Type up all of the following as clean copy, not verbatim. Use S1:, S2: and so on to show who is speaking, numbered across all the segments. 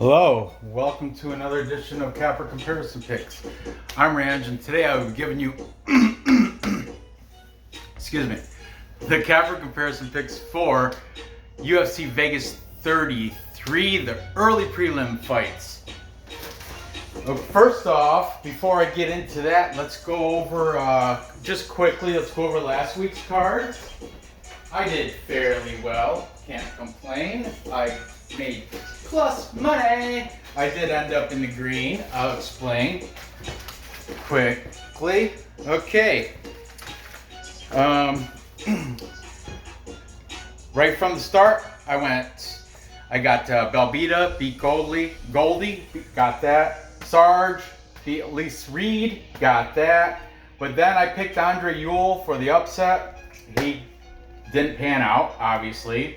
S1: Hello, welcome to another edition of Capper Comparison Picks. I'm Ranj, and today I will be giving you, excuse me, the Capper Comparison Picks for UFC Vegas 33, the early prelim fights. First off, before I get into that, let's go over, just quickly, let's go over last week's card. I did fairly well, can't complain. I made plus money. I did end up in the green. I'll explain quickly. Okay. Right from the start, I got Belbita, beat Goldie, got that. Sarge, beat Elise Reed, got that. But then I picked Andre Ewell for the upset. He didn't pan out, obviously.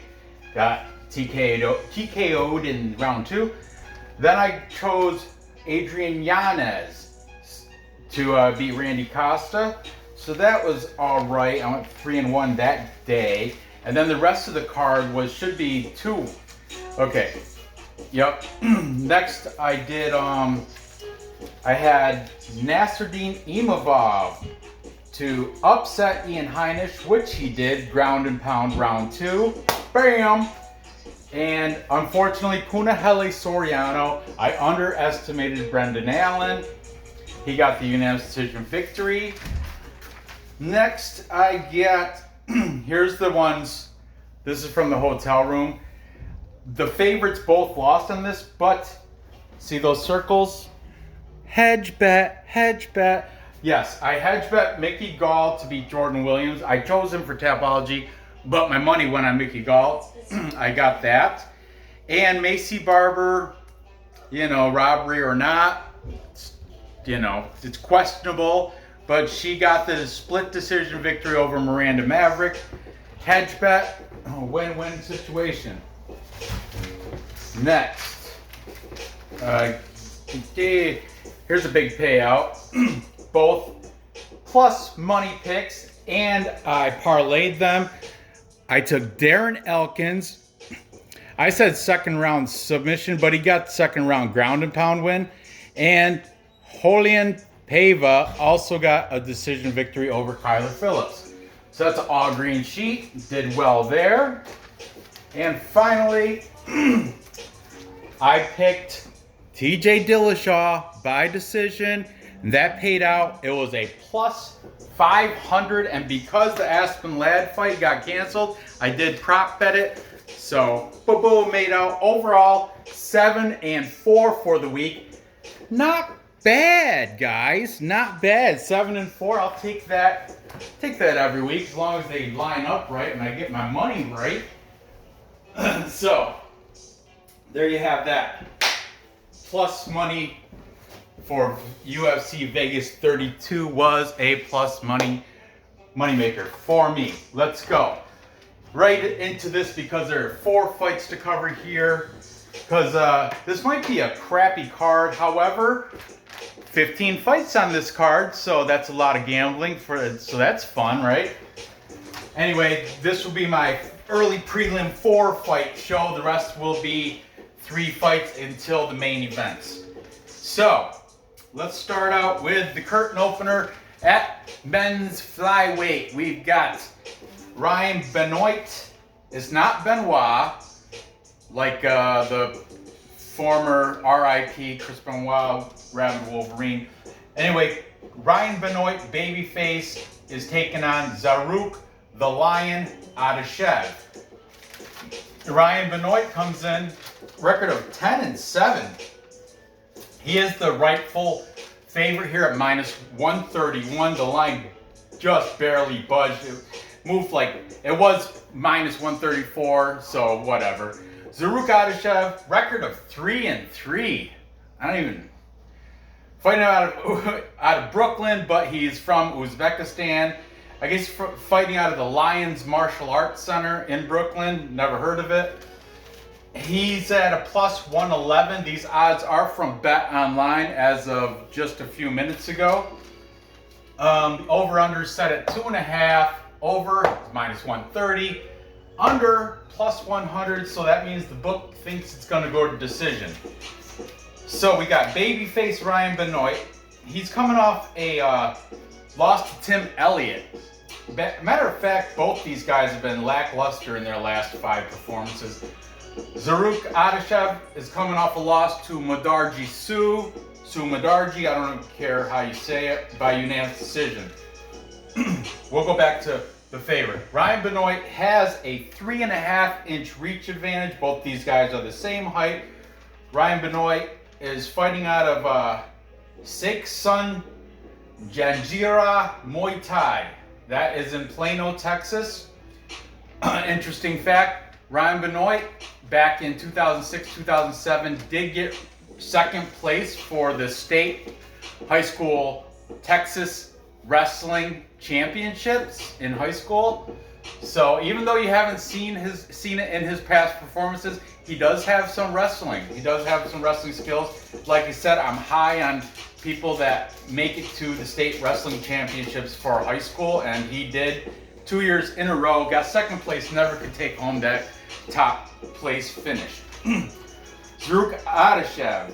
S1: Got TKO'd in round 2. Then I chose Adrian Yanez to beat Randy Costa. So that was all right. I went 3-1 that day. And then the rest of the card should be 2. Okay. Yep. Next I did I had Nasruddin Imavov to upset Ian Heinisch, which he did, ground and pound round 2. Bam! And unfortunately, Punahele Soriano, I underestimated Brendan Allen. He got the unanimous decision victory. Next, I get, here's the ones, this is from the hotel room. The favorites both lost on this, but see those circles? Hedge bet, hedge bet. Yes, I hedge bet Mickey Gall to beat Jordan Williams. I chose him for Tapology, but my money went on Mickey Gall. I got that. And Macy Barber, robbery or not, it's questionable, but she got the split decision victory over Miranda Maverick. Hedge bet, win-win situation. Next, here's a big payout. Both plus money picks, and I parlayed them. I took Darren Elkins. I said second round submission, but he got second round ground and pound win. And Julian Paiva also got a decision victory over Kyler Phillips. So that's an all green sheet. Did well there. And finally, I picked TJ Dillashaw by decision. That paid out. It was a plus 500, and because the Aspen Ladd fight got canceled, I did prop bet it. So, boom, made out. Overall, 7-4 for the week. Not bad, guys. Not bad. 7-4. I'll take that. Take that every week as long as they line up right and I get my money right. So, there you have that. Plus money for UFC Vegas 32 was a plus money maker for me. Let's go right into this because there are 4 fights to cover here. Because this might be a crappy card. However, 15 fights on this card, so that's a lot of gambling so that's fun, right? Anyway, this will be my early prelim 4-fight show. The rest will be 3 fights until the main events. So, let's start out with the curtain opener at men's flyweight. We've got Ryan Benoit. It's not Benoit, like the former RIP Chris Benoit, Rabid Wolverine. Anyway, Ryan Benoit, babyface, is taking on Zarrukh, the Lion, Adashev. Ryan Benoit comes in, record of 10-7. He is the rightful favorite here at minus 131. The line just barely budged. It moved it was minus 134, so whatever. Zarrukh Adashev, record of 3-3. I don't even fighting out of Brooklyn, but he's from Uzbekistan. I guess fighting out of the Lions Martial Arts Center in Brooklyn. Never heard of it. He's at a plus 111. These odds are from Bet Online as of just a few minutes ago. Over-under set at 2.5. Over minus 130. under plus 100, so that means the book thinks it's going to go to decision. So we got babyface Ryan Benoit. He's coming off a loss to Tim Elliott. Matter of fact, both these guys have been lackluster in their last 5 performances. Zarrukh Adashev is coming off a loss to Madarji Su Madarji, I don't care how you say it, by unanimous decision. We'll go back to the favorite. Ryan Benoit has a 3.5-inch reach advantage. Both these guys are the same height. Ryan Benoit is fighting out of Seksun Janjira Muay Thai. That is in Plano, Texas. Interesting fact, Ryan Benoit back in 2006-2007 did get second place for the state high school Texas wrestling championships in high school. So even though you haven't seen it in his past performances, he does have some wrestling. He does have some wrestling skills. Like I said, I'm high on people that make it to the state wrestling championships for high school, and he did 2 years in a row, got second place, never could take home that top place finish. Zarrukh Adashev,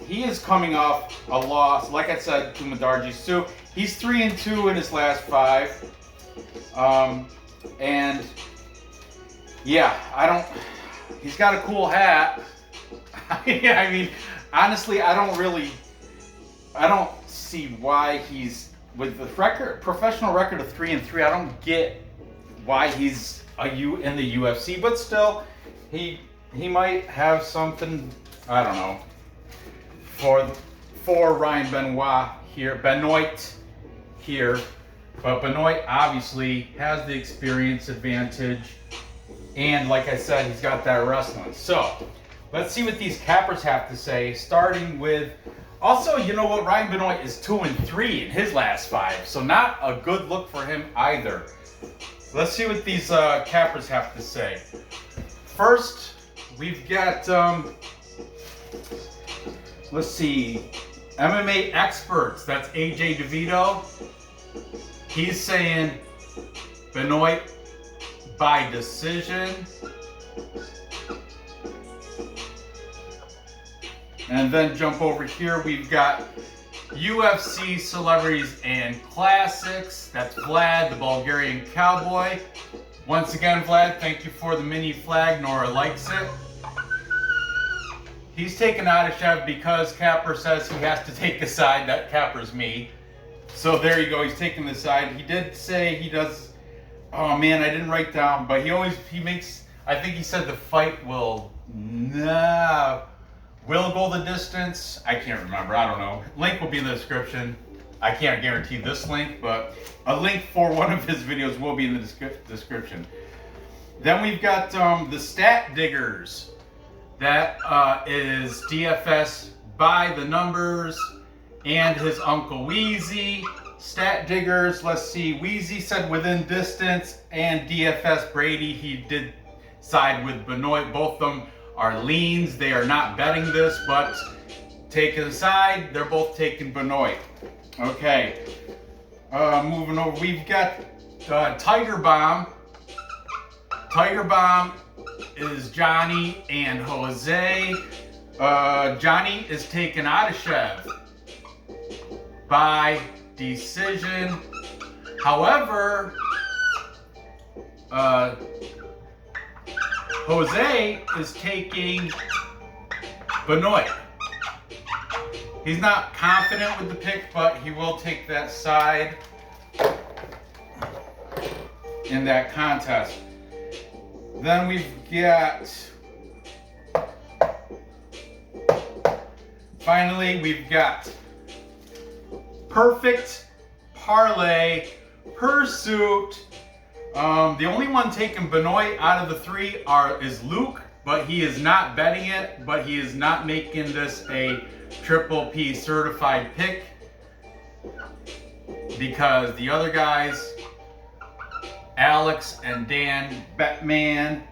S1: he is coming off a loss, like I said, to Madarji Su. He's 3-2 in his last 5. And yeah, he's got a cool hat. I mean, honestly, I don't see why he's, with the professional record of 3-3, I don't get why he's in the UFC, but still, he might have something, I don't know, for Ryan Benoit here. But Benoit obviously has the experience advantage, and like I said, he's got that wrestling. So let's see what these cappers have to say, starting with, also, you know what, Ryan Benoit is 2-3 in his last 5, so not a good look for him either. Let's see what these cappers have to say. First, we've got, let's see, MMA experts, that's AJ DeVito. He's saying Benoit by decision. And then jump over here, we've got UFC celebrities and classics. That's Vlad, the Bulgarian cowboy. Once again, Vlad, thank you for the mini flag. Nora likes it. He's taking Adashev because Capper says he has to take the side. That Capper's me. So there you go, he's taking the side. He did say he does, oh man, I didn't write down, but he makes, I think he said the fight will go the distance. I can't remember, I don't know. Link will be in the description. I can't guarantee this link, but a link for one of his videos will be in the description. Then we've got the Stat Diggers. That is DFS by the numbers and his Uncle Wheezy. Stat Diggers, let's see, Wheezy said within distance, and DFS Brady, he did side with Benoit. Both of them are leans. They are not betting this, but taking a side, they're both taking Benoit. Okay, moving over, we've got Tiger Bomb. Tiger Bomb is Johnny and Jose. Johnny is taking Adashev by decision. However, Jose is taking Benoit. He's not confident with the pick, but he will take that side in that contest. Then we've got, finally, we've got Perfect Parlay Pursuit. The only one taking Benoit out of the 3 is Luke, but he is not betting it, but he is not making this a Triple P certified pick because the other guys, Alex and Dan Batman,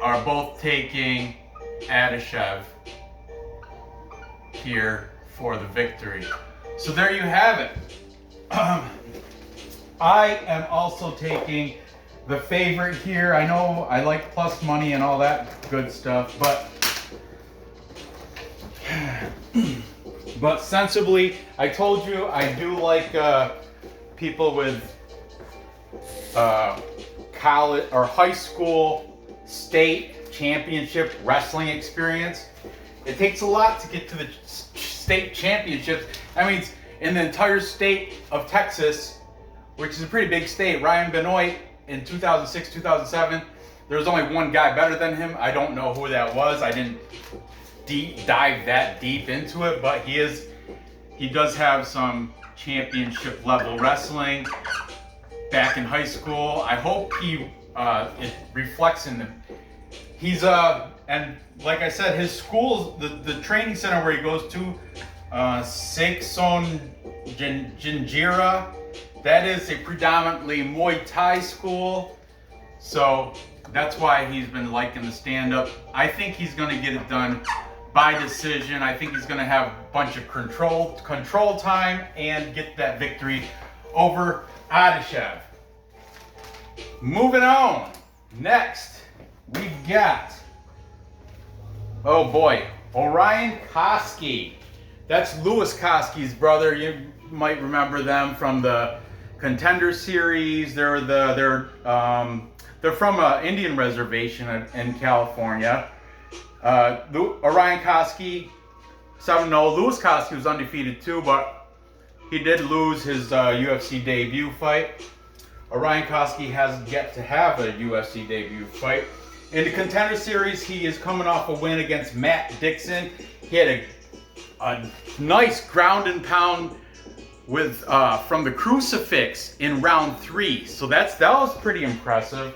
S1: are both taking Adashev here for the victory. So there you have it. I am also taking the favorite here. I know I like plus money and all that good stuff, but sensibly, I told you I do like people with college or high school state championship wrestling experience. It takes a lot to get to the state championships. I mean, in the entire state of Texas, which is a pretty big state, Ryan Benoit in 2006, 2007, there was only one guy better than him. I don't know who that was. I didn't dive that deep into it, but he does have some championship level wrestling back in high school. I hope it reflects in them. He's and like I said, his school, the training center where he goes to, Saekson Jinjira, that is a predominantly Muay Thai school. So that's why he's been liking the stand-up. I think he's going to get it done by decision. I think he's going to have a bunch of control time and get that victory over Adashev. Moving on. Next, we've got, oh boy, Orionkoski. That's Louis Cosce's brother. You might remember them from the Contender Series. They're from an Indian reservation in California. Orionkoski 7-0. Louis Cosce was undefeated too, but he did lose his UFC debut fight. Orionkoski has yet to have a UFC debut fight. In the Contender Series, he is coming off a win against Matt Dixon. He had a nice ground and pound with from the crucifix in round 3. So that was pretty impressive.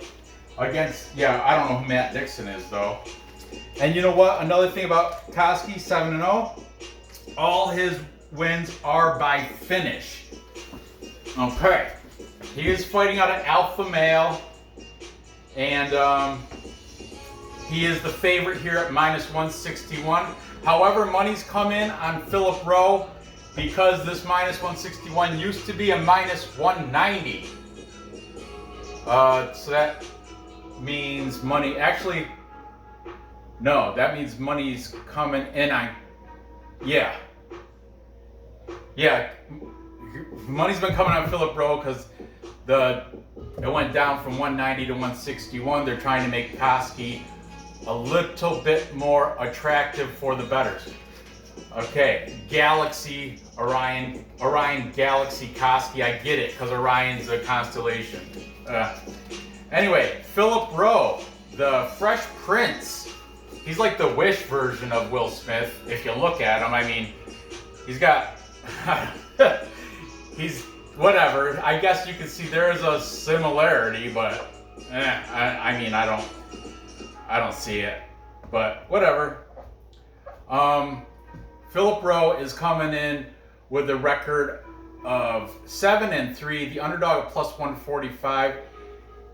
S1: Against, I don't know who Matt Dixon is though. And you know what? Another thing about Cosce, 7-0, all his wins are by finish. Okay. He is fighting out an alpha male, and he is the favorite here at -161. However, money's come in on Philip Rowe because this -161 used to be a -190. So that means money, actually, no, that means money's coming in on, money's been coming on Philip Rowe because it went down from 190 to 161. They're trying to make Cosce a little bit more attractive for the bettors. Okay, Galaxy, Orion Galaxy Cosce. I get it, because Orion's a constellation. Anyway, Philip Rowe, the Fresh Prince. He's like the Wish version of Will Smith, if you look at him. I mean, he's got, he's, whatever. I guess you can see there is a similarity, but I mean, I don't see it, but whatever. Philip Rowe is coming in with a record of 7-3, the underdog at +145.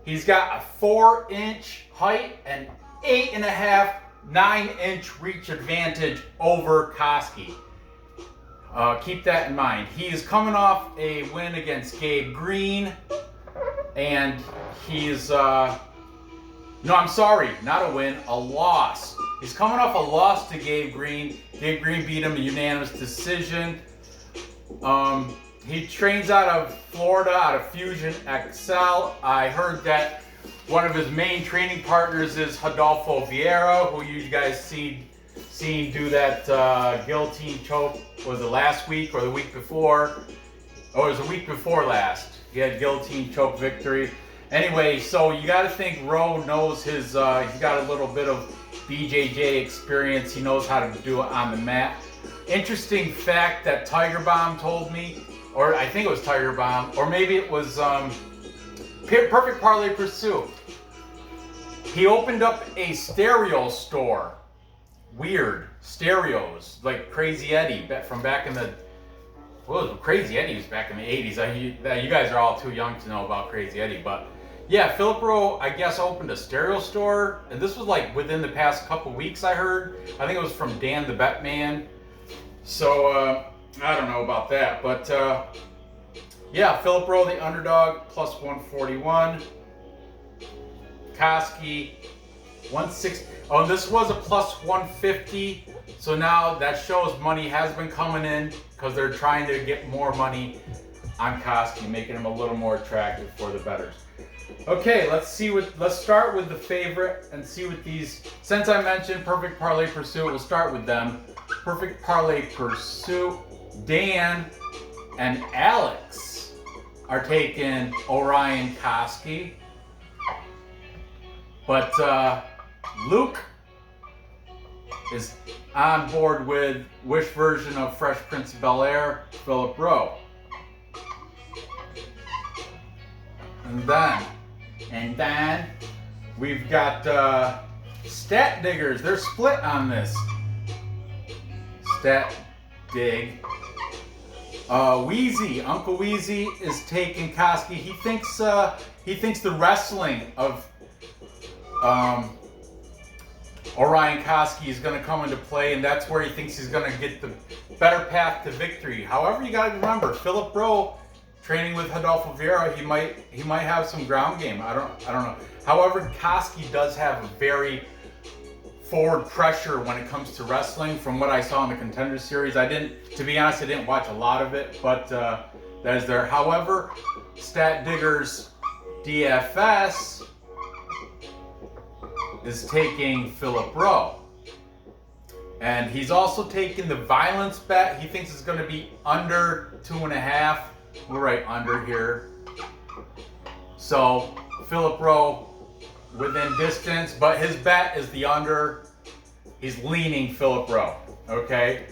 S1: He's got a 4-inch height and 8.5, 9-inch reach advantage over Cosce. Keep that in mind. He is coming off a win against Gabe Green, and he's no, I'm sorry, not a win, a loss. He's coming off a loss to Gabe Green. Gabe Green beat him a unanimous decision. He trains out of Florida, out of Fusion XL. I heard that one of his main training partners is Rodolfo Vieira, who you guys seen do that guillotine choke. Was it last week or the week before? Oh, it was the week before last. He had guillotine choke victory. Anyway, so you got to think Rowe knows his, he's got a little bit of BJJ experience. He knows how to do it on the mat. Interesting fact that Tiger Bomb told me, or I think it was Tiger Bomb, or maybe it was Perfect Parlay Pursuit. He opened up a stereo store. Weird stereos, like Crazy Eddie from back in the, well, Crazy Eddie was back in the 80s. You guys are all too young to know about Crazy Eddie, but yeah, Philip Rowe, I guess, opened a stereo store, and this was like within the past couple weeks, I heard. I think it was from Dan the Betman. So, I don't know about that, but yeah, Philip Rowe, the underdog, +141. Cosce, 160. Oh, and this was a plus 150. So now that shows money has been coming in because they're trying to get more money on Cosce, making him a little more attractive for the bettors. Okay, let's start with the favorite and see what these, since I mentioned Perfect Parlay Pursuit, we'll start with them. Perfect Parlay Pursuit, Dan and Alex are taking Orionkoski. But Luke is on board with which version of Fresh Prince of Bel-Air, Philip Rowe. And then we've got Stat Diggers. They're split on this. Stat Dig. Wheezy, Uncle Wheezy is taking Cosce. He thinks the wrestling of Orionkoski is going to come into play, and that's where he thinks he's going to get the better path to victory. However, you got to remember, Philip Rowe training with Rodolfo Vieira, he might have some ground game. I don't know. However, Cosce does have a very forward pressure when it comes to wrestling. From what I saw in the Contender Series, to be honest, I didn't watch a lot of it, but that is there. However, Stat Diggers DFS is taking Philip Rowe. And he's also taking the violence bet. He thinks it's going to be under 2.5. We're right under here. So Philip Rowe within distance, but his bet is the under. He's leaning Philip Rowe. Okay.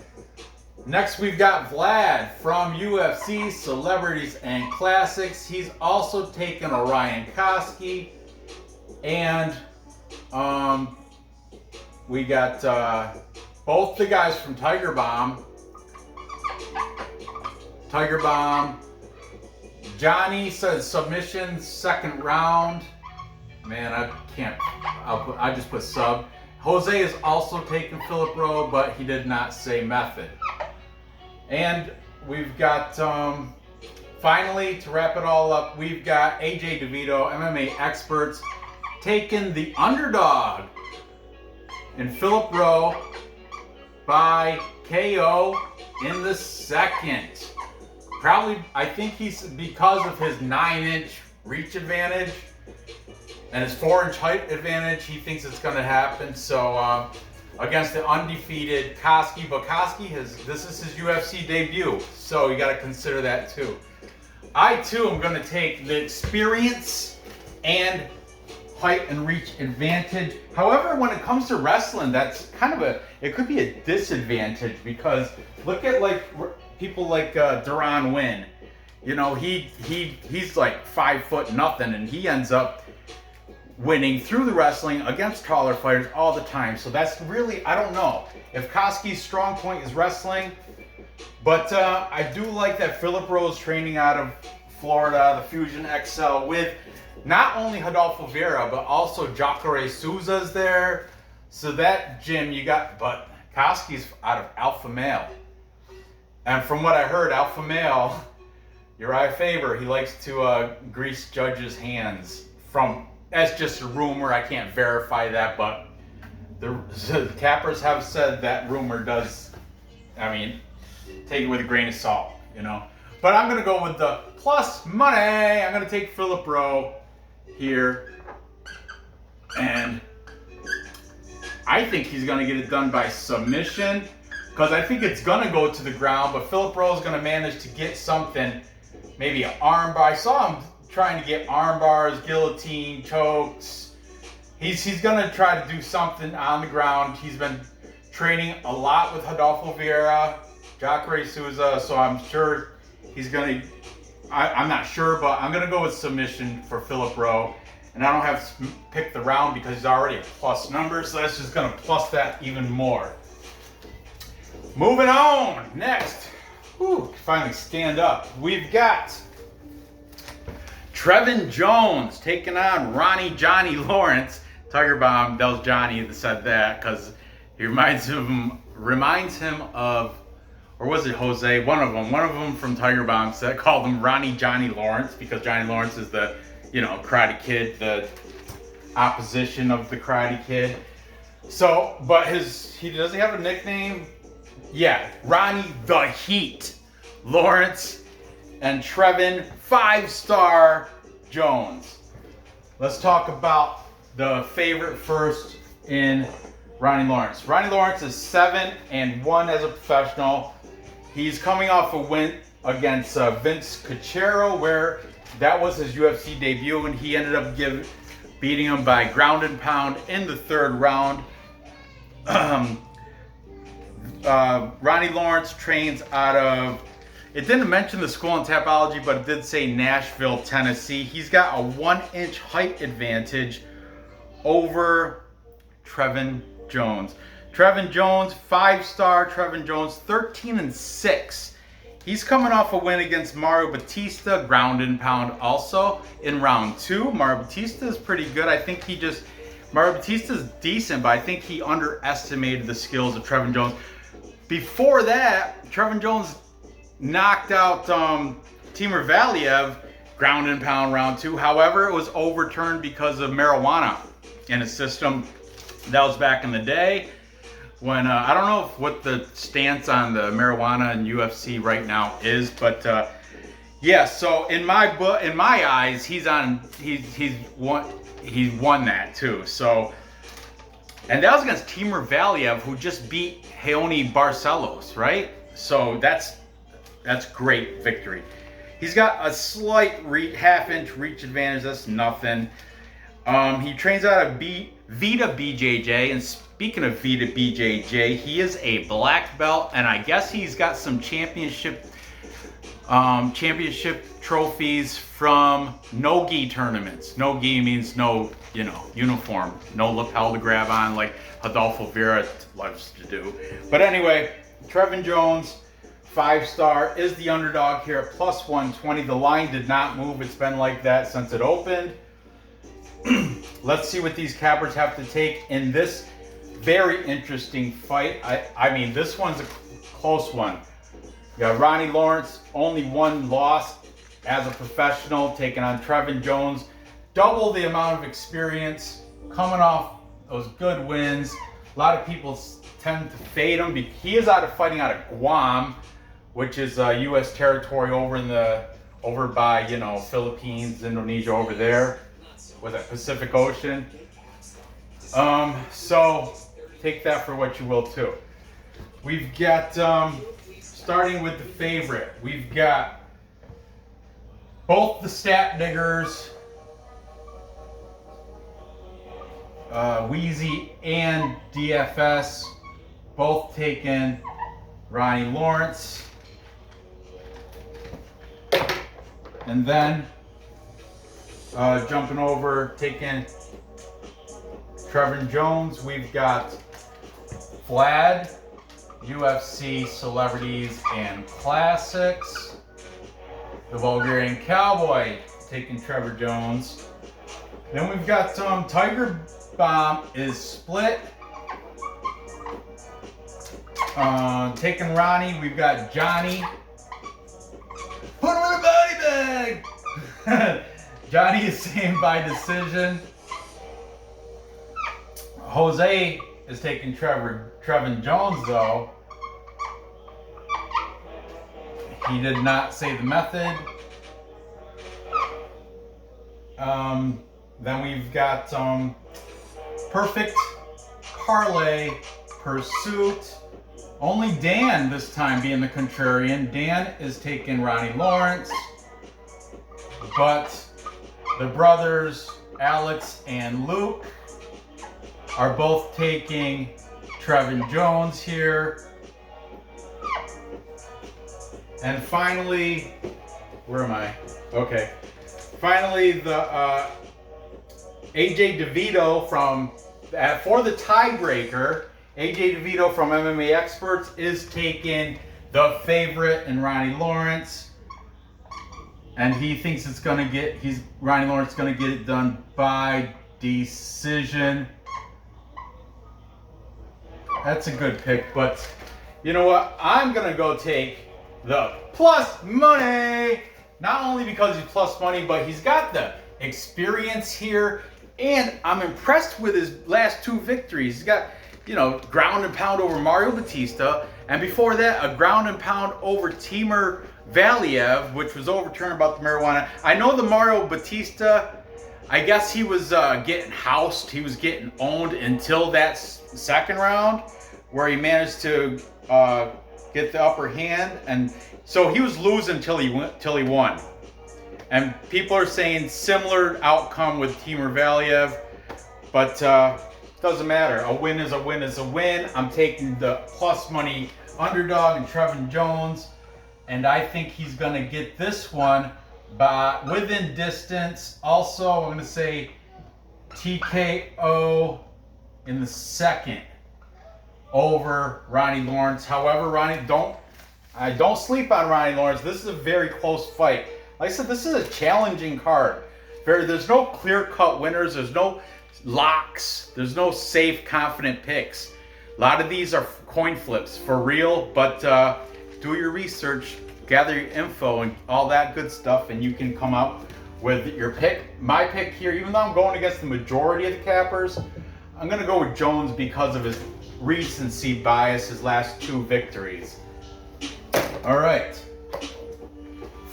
S1: Next we've got Vlad from UFC Celebrities and Classics. He's also taken Orionkoski. And we got both the guys from Tiger Bomb. Johnny says submission, second round. Man, I can't. I just put sub. Jose is also taking Philip Rowe, but he did not say method. And we've got, finally, to wrap it all up, we've got AJ DeVito, MMA Experts, taking the underdog in Philip Rowe by KO in the second. Probably, I think he's, because of his 9-inch reach advantage and his 4-inch height advantage, he thinks it's going to happen. So, against the undefeated Cosce, but Cosce this is his UFC debut, so you got to consider that too. I too am going to take the experience and height and reach advantage. However, when it comes to wrestling, that's kind of it could be a disadvantage, because look at like people like Duran Wynn. You know, he's like 5 foot nothing, and he ends up winning through the wrestling against taller fighters all the time. So that's really, I don't know if Cosce's strong point is wrestling, but I do like that Philip Rowe's training out of Florida, the Fusion XL, with not only Rodolfo Vieira, but also Jacare Souza's there. So that gym you got, but Cosce's out of Alpha Male. And from what I heard, Alpha Male, Uriah Faber, he likes to grease judges' hands. That's just a rumor. I can't verify that, but the cappers have said that rumor does. I mean, take it with a grain of salt, you know. But I'm gonna go with the plus money. I'm gonna take Philip Rowe here, and I think he's gonna get it done by submission, because I think it's gonna go to the ground. But Philip Rowe is gonna manage to get something, maybe an arm bar. I saw him trying to get arm bars, guillotine, chokes. He's gonna try to do something on the ground. He's been training a lot with Rodolfo Vieira, Jacare Souza, so I'm sure he's gonna, I'm not sure, but I'm gonna go with submission for Philip Rowe. And I don't have to pick the round because he's already a plus number, so that's just gonna plus that even more. Moving on, next, finally stand up. We've got Trevin Jones taking on Ronnie Johnny Lawrence. Tiger Bomb, that was Johnny that said that, because he reminds him of, or was it Jose? One of them from Tiger Bomb called him Ronnie Johnny Lawrence, because Johnny Lawrence is the, Karate Kid, opposition of the Karate Kid. So, but does he have a nickname? Yeah, Ronnie the Heat Lawrence and Trevin 5-star Jones. Let's talk about the favorite first in Ronnie Lawrence. Ronnie Lawrence is 7-1 as a professional. He's coming off a win against Vince Cachero, where that was his UFC debut, and he ended up beating him by ground and pound in the 3rd round. Ronnie Lawrence trains out of, it didn't mention the school in Tapology, but it did say Nashville, Tennessee. He's got a 1-inch height advantage over Trevin Jones. Trevin Jones, 5-star Trevin Jones, 13-6. He's coming off a win against Mario Batista, ground and pound also in round 2. Mario Batista is pretty good. I think Mario Batista is decent, but I think he underestimated the skills of Trevin Jones. Before that, Trevin Jones knocked out Timur Valiev, ground and pound round 2. However, it was overturned because of marijuana in his system. That was back in the day when I don't know what the stance on the marijuana in UFC right now is, but yeah. So in my eyes, he's won that too. So, and that was against Timur Valiev, who just beat Heoni Barcelos, right? So that's great victory. He's got a slight half-inch reach advantage. That's nothing. He trains out of Vita BJJ, and speaking of Vita BJJ, he is a black belt, and I guess he's got some championship trophies from no-gi tournaments. No-gi means no, uniform, no lapel to grab on like Adolfo Vera loves to do. But anyway, Trevin Jones, 5-star, is the underdog here at plus 120. The line did not move. It's been like that since it opened. Let's see what these cappers have to take in this very interesting fight. I mean, this one's a close one. You got Ronnie Lawrence, only 1 loss as a professional, taking on Trevin Jones. Double the amount of experience, coming off those good wins. A lot of people tend to fade him. He is fighting out of Guam, which is U.S. territory over by, Philippines, Indonesia, over there with the Pacific Ocean. So take that for what you will too. We've got, starting with the favorite, we've got both the stat diggers, Wheezy and DFS, both taking Ronnie Lawrence. And then jumping over, taking Trevin Jones, we've got Vlad, UFC Celebrities and Classics. The Bulgarian Cowboy taking Trevor Jones. Then we've got Tiger Bomb is split. Taking Ronnie, we've got Johnny. Put him in a body bag! Johnny is saying by decision. Jose is taking Trevin Jones though. He did not say the method. Then we've got Perfect Parlay Pursuit. Only Dan this time being the contrarian. Dan is taking Ronnie Lawrence, but the brothers Alex and Luke are both taking Trevin Jones here. And finally, where am I? Okay. Finally, the AJ DeVito for the tiebreaker, AJ DeVito from MMA Experts is taking the favorite in Ronnie Lawrence. And he thinks Ronnie Lawrence is going to get it done by decision. That's a good pick, but you know what? I'm going to go take the plus money. Not only because he's plus money, but he's got the experience here And I'm impressed with his last 2 victories. He's got, you know, ground and pound over Mario Batista. And before that, a ground and pound over Timur Valiev, which was overturned about the marijuana. I know the Mario Batista, I guess he was getting housed. He was getting owned until that second round, where he managed to get the upper hand. And so he was losing till he won. And people are saying similar outcome with Timur Valiev, but doesn't matter. A win is a win is a win. I'm taking the plus money underdog and Trevin Jones, and I think he's going to get this one by within distance. Also, I'm going to say TKO in the second over Ronnie Lawrence. However, don't sleep on Ronnie Lawrence. This is a very close fight. Like I said, this is a challenging card. There's no clear-cut winners. There's no locks. There's no safe, confident picks. A lot of these are coin flips for real, but do your research, gather your info, and all that good stuff, and you can come out with your pick. My pick here, even though I'm going against the majority of the cappers, I'm going to go with Jones because of his recency bias, his last 2 victories. All right.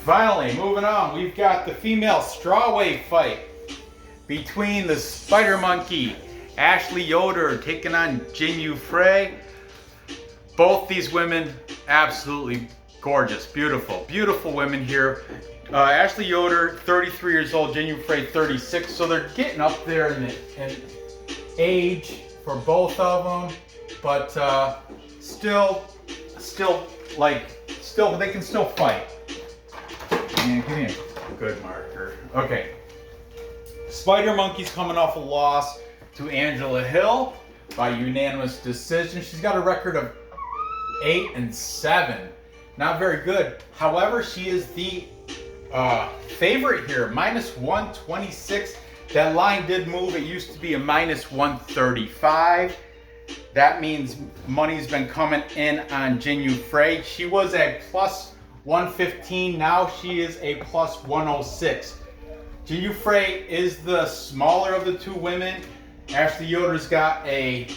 S1: Finally, moving on, we've got the female strawweight fight between the Spider Monkey, Ashley Yoder, taking on Jinh Frey. Both these women, absolutely gorgeous, beautiful, beautiful women here. Ashley Yoder, 33 years old, Jinh Frey, 36. So they're getting up there in age for both of them, but still, they can still fight. Man, give me a good marker. Okay. Spider Monkey's coming off a loss to Angela Hill by unanimous decision. She's got a record of 8-7. Not very good. However, she is the favorite here, -126. That line did move. It used to be a -135. That means money's been coming in on Jinh Frey. She was a +115. Now she is a +106. Jinh Frey is the smaller of the 2 women. Ashley Yoder's got a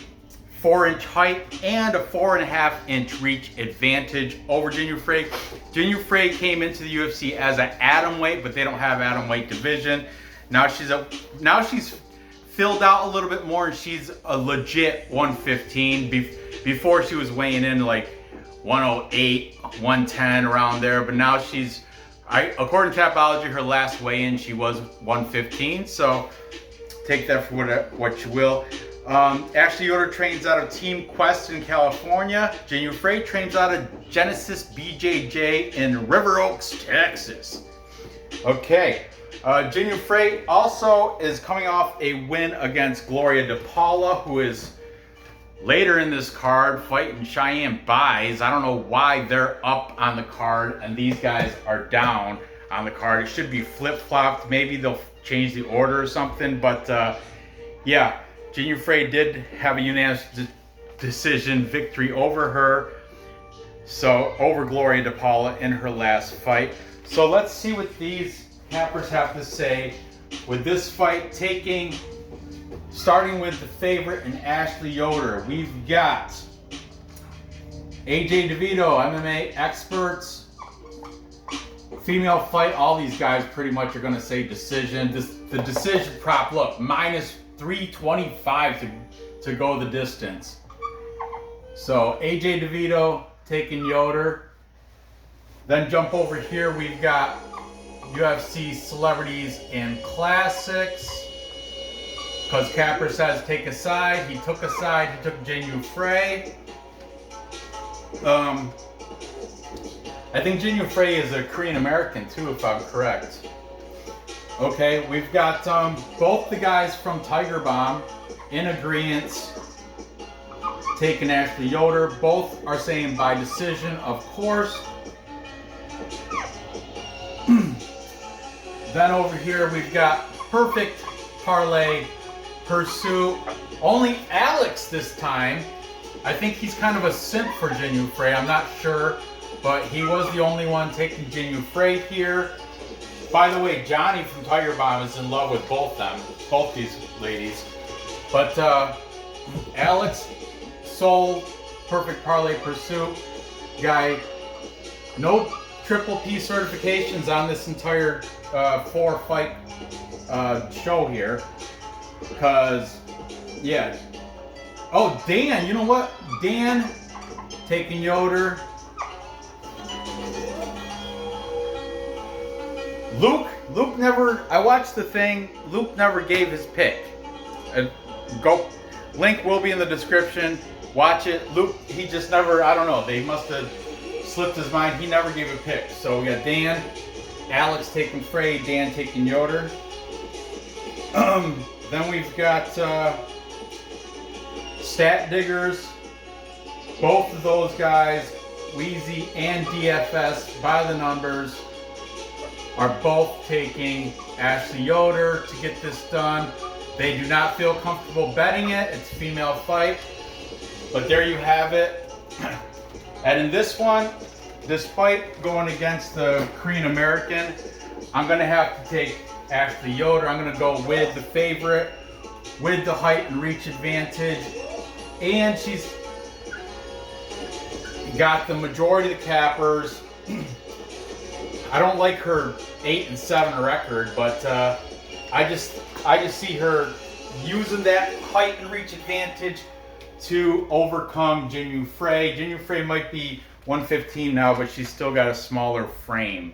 S1: 4-inch height and a 4.5-inch reach advantage over Jinh Frey. Jinh Frey came into the UFC as an atomweight, but they don't have atomweight division. Now she's filled out a little bit more, and she's a legit 115. Before she was weighing in like 108, 110 around there, but now according to Tapology, her last weigh-in she was 115. So take that for what you will. Ashley Yoder trains out of Team Quest in California. Jinh Frey trains out of Genesis BJJ in River Oaks, Texas. Okay. Jinh Frey also is coming off a win against Gloria DePaula, who is later in this card fighting Cheyenne Buys. I don't know why they're up on the card and these guys are down on the card. It should be flip-flopped. Maybe they'll change the order or something. But yeah, Jinh Frey did have a unanimous decision victory over her. So over Gloria DePaula in her last fight. So let's see what these cappers have to say with this fight, starting with the favorite in Ashley Yoder. We've got AJ DeVito, MMA experts. Female fight, all these guys pretty much are going to say decision. The decision prop, look, -325 to go the distance. So AJ DeVito taking Yoder. Then jump over here, we've got UFC celebrities and classics. Because Capper says take a side, he took a side, he took Jinh Frey. I think Jinh Frey is a Korean American too, if I'm correct. Okay, we've got both the guys from Tiger Bomb in agreement, taking Ashley Yoder. Both are saying by decision, of course. Then over here we've got perfect parlay pursuit. Only Alex this time. I think he's kind of a simp for Jinh Frey. I'm not sure, but he was the only one taking Jinh Frey here. By the way, Johnny from Tiger Bomb is in love with both these ladies. But Alex, Soul, Perfect Parlay Pursuit guy, no triple P certifications on this entire 4-fight show here. Because, yeah. Oh, Dan, you know what? Dan taking Yoder. Luke never, I watched the thing, Luke never gave his pick. Link will be in the description. Watch it. Luke, he just never, I don't know, they must have slipped his mind. He never gave a pick. So we got Dan, Alex taking Frey, Dan taking Yoder. Then we've got Stat Diggers. Both of those guys, Wheezy and DFS, by the numbers, are both taking Ashley Yoder to get this done. They do not feel comfortable betting it. It's a female fight. But there you have it. And in this one, this fight going against the Korean American, I'm going to have to take Ashley Yoder. I'm going to go with the favorite, with the height and reach advantage. And she's got the majority of the cappers. I don't like her 8-7 record, but I just see her using that height and reach advantage to overcome Jinh Frey. Jinh Frey might be 115 now, but she's still got a smaller frame,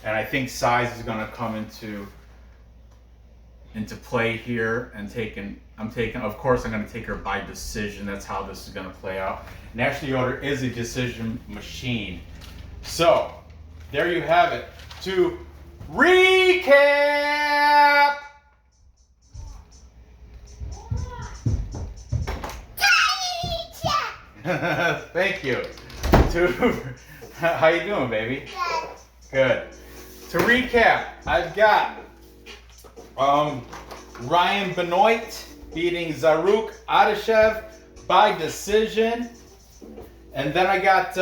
S1: and I think size is going to come into play here. And of course, I'm going to take her by decision. That's how this is going to play out. And Ashley Yoder is a decision machine. So there you have it. To recap, thank you. How you doing, baby? Good. To recap, I've got Ryan Benoit beating Zarrukh Adashev by decision, and then I got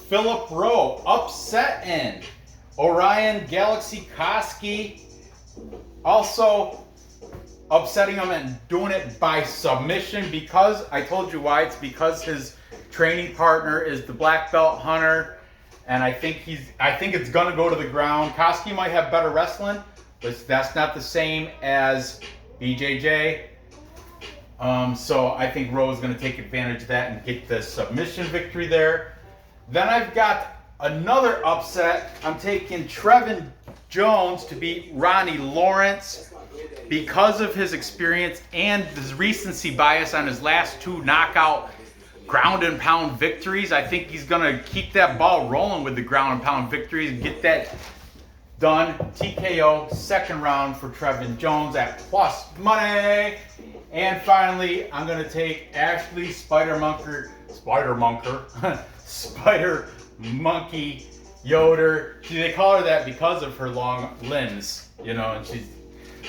S1: Philip Rowe upsetting Orion Cosce, also upsetting him and doing it by submission, because I told you why. It's because his training partner is the black belt Hunter, and I think it's gonna go to the ground. Cosce might have better wrestling, but that's not the same as BJJ. So I think Rowe is gonna take advantage of that and get the submission victory there. Then I've got another upset. I'm taking Trevin Jones to beat Ronnie Lawrence because of his experience and his recency bias on his last 2 knockout ground and pound victories. I think he's going to keep that ball rolling with the ground and pound victories and get that done. TKO, second round for Trevin Jones at plus money. And finally, I'm going to take Ashley Spider Monkey Yoder. They call her that because of her long limbs, you know, and she's.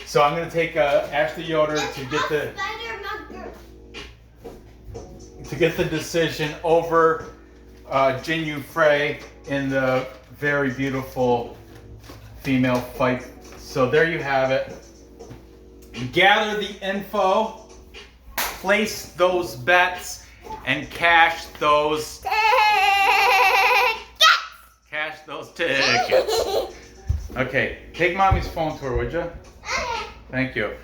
S1: So I'm going to take Ashley Yoder to get the decision over Jinh Frey in the very beautiful female fight. So there you have it. Gather the info, place those bets, and cash those tickets. Okay, take mommy's phone to her, would you? Thank you.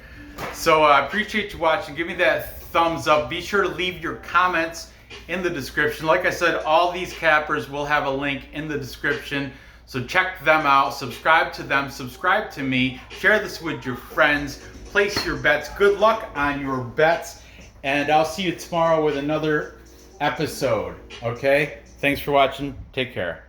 S1: So I appreciate you watching. Give me that thumbs up. Be sure to leave your comments in the description. Like I said, all these cappers will have a link in the description. So check them out. Subscribe to them. Subscribe to me. Share this with your friends. Place your bets. Good luck on your bets. And I'll see you tomorrow with another episode. Okay? Thanks for watching. Take care.